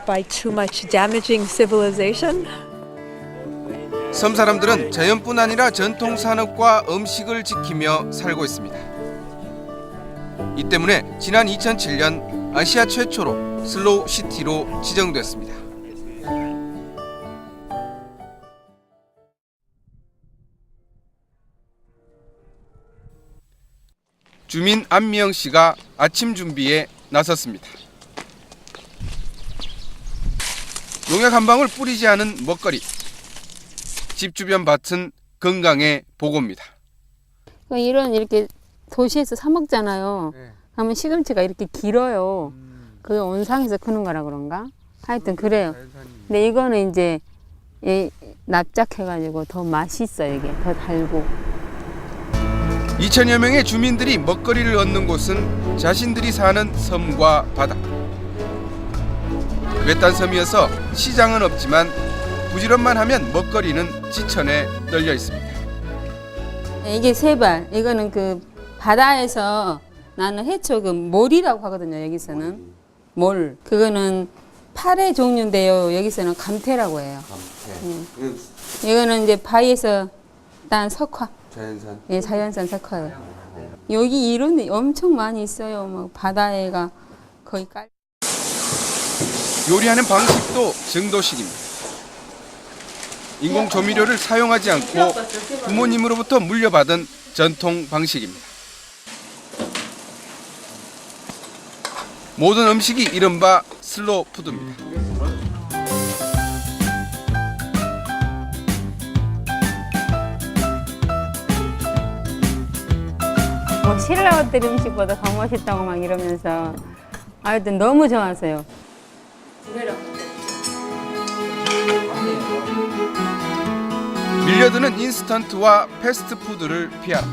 by too much damaging civilization. 섬 사람들은 자연뿐 아니라 전통 산업과 음식을 지키며 살고 있습니다. 이 때문에 지난 2007년 아시아 최초로 슬로우 시티로 지정됐습니다. 주민 안미영 씨가 아침 준비에 나섰습니다. 농약 한 방울 뿌리지 않은 먹거리. 집 주변 밭은 건강의 보고입니다. 이렇게 도시에서 사 먹잖아요. 그러면 시금치가 이렇게 길어요. 그게 온상에서 크는 거라 그런가? 하여튼 그래요. 근데 이거는 이제 납작해가지고 더 맛있어요. 이게 더 달고. 2천여 명의 주민들이 먹거리를 얻는 곳은 자신들이 사는 섬과 바다. 외딴 섬이어서 시장은 없지만 부지런만 하면 먹거리는 지천에 널려 있습니다. 이게 세발. 이거는 그 바다에서 나는 해초 그 몰이라고 하거든요. 여기서는 몰. 그거는 파래 종류인데요. 여기서는 감태라고 해요. 감태. 이거는 이제 바위에서 딴 석화. 자연산. 예, 자연산 석화예요. 여기 이런 데 엄청 많이 있어요. 뭐 바다에가 거의 깔. 요리하는 방식도 증도식입니다. 인공 조미료를 사용하지 않고 부모님으로부터 물려받은 전통 방식입니다. 모든 음식이 이른바 슬로우 푸드입니다. 뭐 신라호텔 음식보다 더 멋있다고 막 이러면서 하여튼 너무 좋아하세요. 밀려드는 인스턴트와 패스트푸드를 피하라.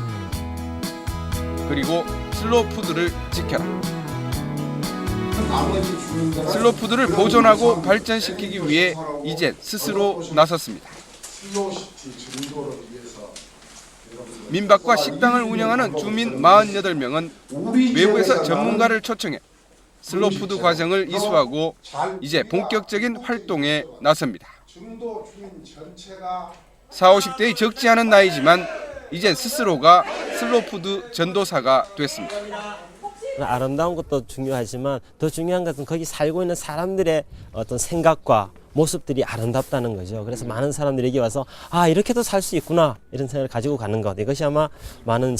그리고 슬로우 푸드를 지켜라. 슬로우 푸드를 보존하고 발전시키기 위해 이젠 스스로 나섰습니다. 민박과 식당을 운영하는 주민 48명은 외부에서 전문가를 초청해 슬로우 푸드 과정을 이수하고 이제 본격적인 활동에 나섭니다. 40, 50대의 적지 않은 나이지만 이젠 스스로가 슬로우 푸드 전도사가 됐습니다. 아름다운 것도 중요하지만 더 중요한 것은 거기 살고 있는 사람들의 어떤 생각과 모습들이 아름답다는 거죠. 그래서 많은 사람들이 여기 와서 아 이렇게도 살 수 있구나 이런 생각을 가지고 가는 것. 이것이 아마 많은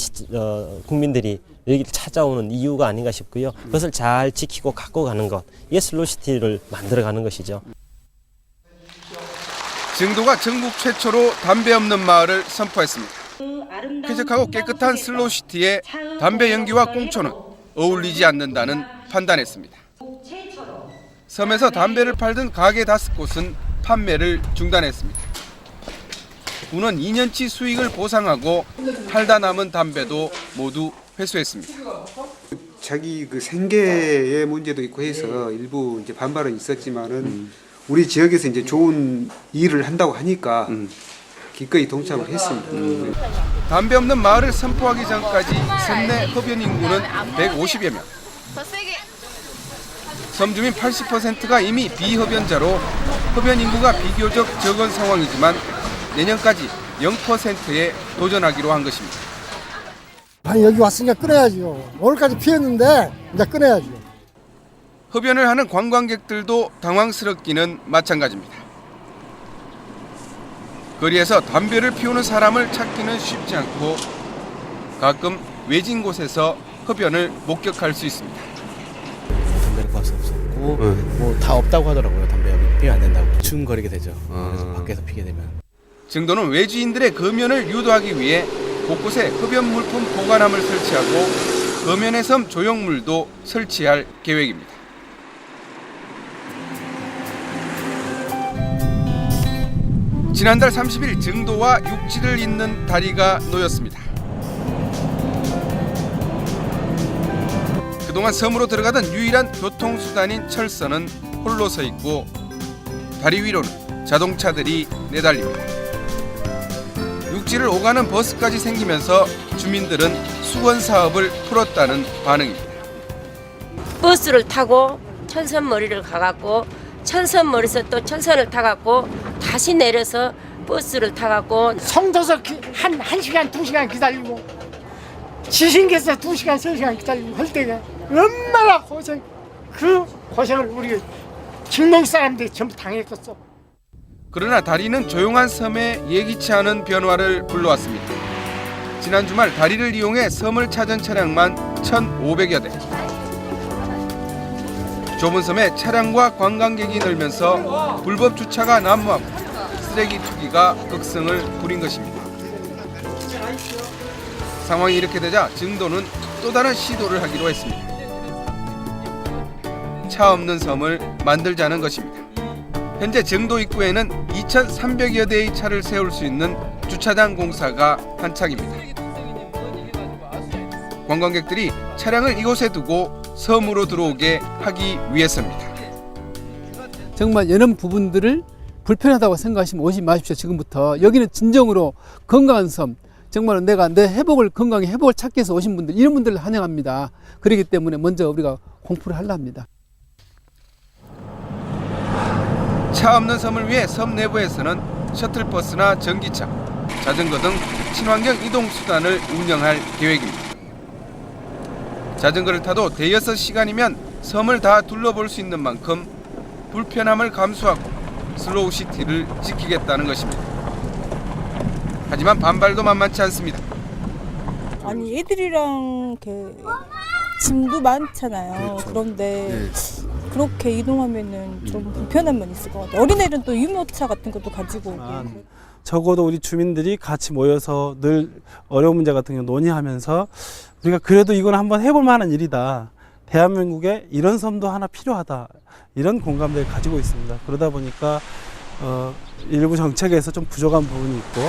국민들이 여기를 찾아오는 이유가 아닌가 싶고요. 그것을 잘 지키고 갖고 가는 것. 이게 슬로우시티를 만들어가는 것이죠. 증도가 전국 최초로 담배 없는 마을을 선포했습니다. 쾌적하고 깨끗한 슬로우시티에 담배 연기와 꽁초는 어울리지 않는다는 판단했습니다. 섬에서 담배를 팔던 가게 5곳은 판매를 중단했습니다. 군은 2년치 수익을 보상하고 팔다 남은 담배도 모두 회수했습니다. 자기 그 생계의 문제도 있고 해서 일부 이제 반발은 있었지만은 우리 지역에서 이제 좋은 일을 한다고 하니까 기꺼이 동참을 했습니다. 담배 없는 마을을 선포하기 전까지 섬 내 흡연 인구는 150여 명. 섬 주민 80%가 이미 비흡연자로 흡연 인구가 비교적 적은 상황이지만 내년까지 0%에 도전하기로 한 것입니다. 아니 여기 왔으니까 끊어야죠. 오늘까지 피했는데 이제 끊어야죠. 흡연을 하는 관광객들도 당황스럽기는 마찬가지입니다. 거리에서 담배를 피우는 사람을 찾기는 쉽지 않고 가끔 외진 곳에서 흡연을 목격할 수 있습니다. 담배를 구할 수 없었고 뭐 다 없다고 하더라고요. 담배 피우면 안 된다고. 중거리게 되죠. 그래서 밖에서 피게 되면. 증도는 외지인들의 검연을 유도하기 위해 곳곳에 흡연 물품 보관함을 설치하고 검연의 섬 조형물도 설치할 계획입니다. 지난달 30일 증도와 육지를 잇는 다리가 놓였습니다. 그동안 섬으로 들어가던 유일한 교통수단인 철선은 홀로 서 있고 다리 위로는 자동차들이 내달립니다. 육지를 오가는 버스까지 생기면서 주민들은 수건 사업을 풀었다는 반응입니다. 버스를 타고 천선머리를 가갖고 천선몰에서 또 천선을 타갖고 다시 내려서 버스를 타갖고 성도서 한 시간, 2시간 기다리고 지신께서 2시간, 3시간 기다리고 할 때가 얼마나 그 고생을 우리 길목 사람들이 전부 당했겠어. 그러나 다리는 조용한 섬에 예기치 않은 변화를 불러왔습니다. 지난 주말 다리를 이용해 섬을 찾은 차량만 1,500여 대. 좁은 섬에 차량과 관광객이 늘면서 불법 주차가 난무하고 쓰레기 투기가 극성을 부린 것입니다. 상황이 이렇게 되자 증도는 또 다른 시도를 하기로 했습니다. 차 없는 섬을 만들자는 것입니다. 현재 증도 입구에는 2,300여 대의 차를 세울 수 있는 주차장 공사가 한창입니다. 관광객들이 차량을 이곳에 두고 섬으로 들어오게 하기 위해서입니다. 정말 이런 부분들을 불편하다고 생각하시면 오지 마십시오. 지금부터 여기는 진정으로 건강한 섬, 정말 내가 내 건강의 회복을 찾기 위해서 오신 분들, 이런 분들을 환영합니다. 그렇기 때문에 먼저 우리가 공포를 하려 합니다. 차 없는 섬을 위해 섬 내부에서는 셔틀버스나 전기차, 자전거 등 친환경 이동 수단을 운영할 계획입니다. 자전거를 타도 대여섯 시간이면 섬을 다 둘러볼 수 있는 만큼 불편함을 감수하고 슬로우 시티를 지키겠다는 것입니다. 하지만 반발도 만만치 않습니다. 아니 애들이랑 짐도 많잖아요. 그렇죠. 그런데 그렇게 이동하면은 좀 불편한 면 있을 것 같아요. 어린애들은 또 유모차 같은 것도 가지고 오고. 적어도 우리 주민들이 같이 모여서 늘 어려운 문제 같은 경우 논의하면서 우리가 그래도 이건 한번 해볼 만한 일이다. 대한민국에 이런 섬도 하나 필요하다. 이런 공감대를 가지고 있습니다. 그러다 보니까 일부 정책에서 좀 부족한 부분이 있고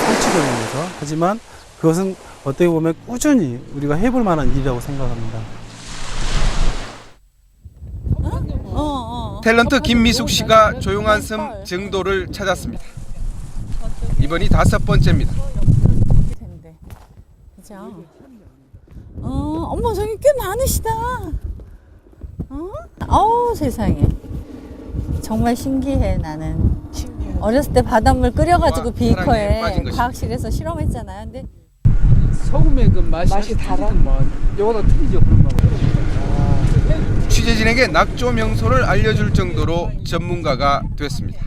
성취되면서 하지만 그것은 어떻게 보면 꾸준히 우리가 해볼 만한 일이라고 생각합니다. 탤런트 김미숙 씨가 조용한 섬 증도를 찾았습니다. 이번이 5번째입니다. 그죠? 어머 저기 꽤 많으시다. 세상에 정말 신기해. 나는 어렸을 때 바닷물 끓여가지고 비커에 과학실에서 실험했잖아요. 근데 소금의 그 맛이 달아. 요거는 틀리죠. 그런 거. 취재진에게 낙조 명소를 알려줄 정도로 전문가가 됐습니다.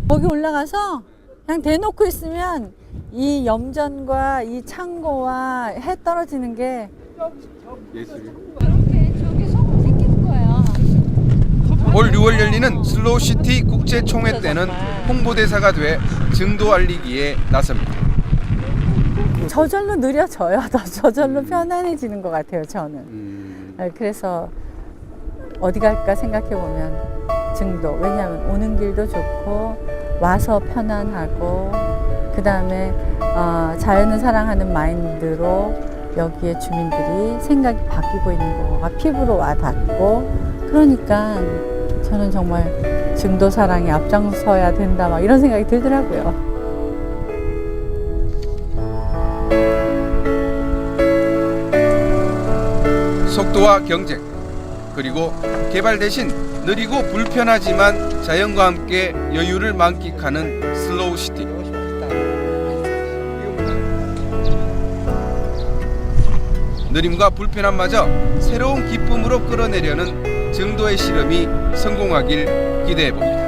거기 올라가서 그냥 대놓고 있으면 이 염전과 이 창고와 해 떨어지는 게 이렇게 저기 소금 생기는 거야. 올 6월 열리는 슬로우시티 국제총회 때는 홍보대사가 돼 증도 알리기에 나섭니다. 저절로 느려져요. 더 저절로 편안해지는 것 같아요. 저는. 그래서 어디 갈까 생각해 보면 증도. 왜냐하면 오는 길도 좋고 와서 편안하고 그 다음에 자연을 사랑하는 마인드로 여기에 주민들이 생각이 바뀌고 있는 거가 피부로 와닿고 그러니까 저는 정말 증도 사랑에 앞장서야 된다 막 이런 생각이 들더라고요. 속도와 경쟁, 그리고 개발 대신 느리고 불편하지만 자연과 함께 여유를 만끽하는 슬로우시티. 느림과 불편함마저 새로운 기쁨으로 끌어내려는 증도의 실험이 성공하길 기대해봅니다.